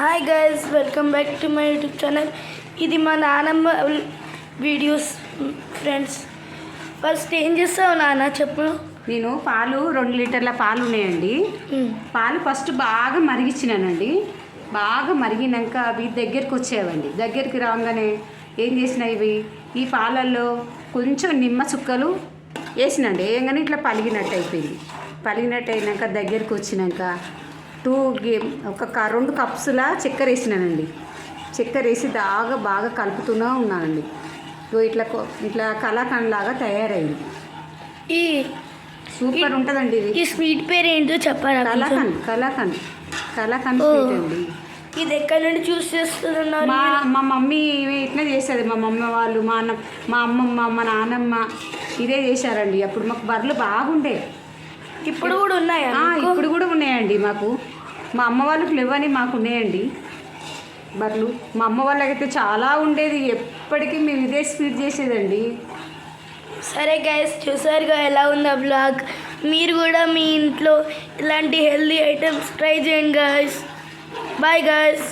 Hi guys, welcome back to my YouTube channel. ఇది మా నానమ్మ వీడియోస్ ఫ్రెండ్స్. ఫస్ట్ ఏం చేస్తావు నాన్న చెప్పు. నేను పాలు 2 లీటర్ల పాలు ఉన్నాయండి. పాలు ఫస్ట్ బాగా మరిగించినానండి. బాగా మరిగినాక అవి దగ్గరికి వచ్చేవండి. దగ్గరికి రాగానే ఏం చేసిన ఈ పాలల్లో కొంచెం నిమ్మ చుక్కలు వేసినండి. వేయగానే ఇట్లా పలిగినట్టు అయిపోయింది. పలిగినట్టు అయినాక దగ్గరికి వచ్చినాక 2 కప్సుల చక్కెర వేసినానండి. చక్కెర వేసి బాగా కలుపుతూనే ఉన్నానండి. ఇట్లా కలాకండ్ లాగా తయారైంది. ఈ సూపర్ ఉంటుందండి ఇది. ఈ స్వీట్ పేరు ఏంటో చెప్పారా? కలాకండ్ స్వీట్ అండి. ఇది ఎక్కడి నుండి చూస్ చేస్తున్నారు? మా మమ్మీ ఇట్లా చేసేది. మా మమ్మీ వాళ్ళు, మా అమ్మమ్మ, మా నాన్నమ్మ ఇదే చేశారండి. అప్పుడు మాకు బర్రెలు బాగుండే. ఇప్పుడు కూడా ఉన్నాయా? ఇప్పుడు కూడా ఉన్నాయండి. మాకు మా అమ్మ వాళ్ళకి లేవని మాకు ఉన్నాయండి బర్రెలు. మా అమ్మ వాళ్ళకైతే చాలా ఉండేది. ఎప్పటికీ మేము ఇదే స్వీట్ చేసేదండి. సరే గైస్, చూసారుగా ఎలా ఉందా బ్లాగ్. మీరు కూడా మీ ఇంట్లో ఇలాంటి హెల్దీ ఐటమ్స్ ట్రై చేయండి గైస్. Bye guys.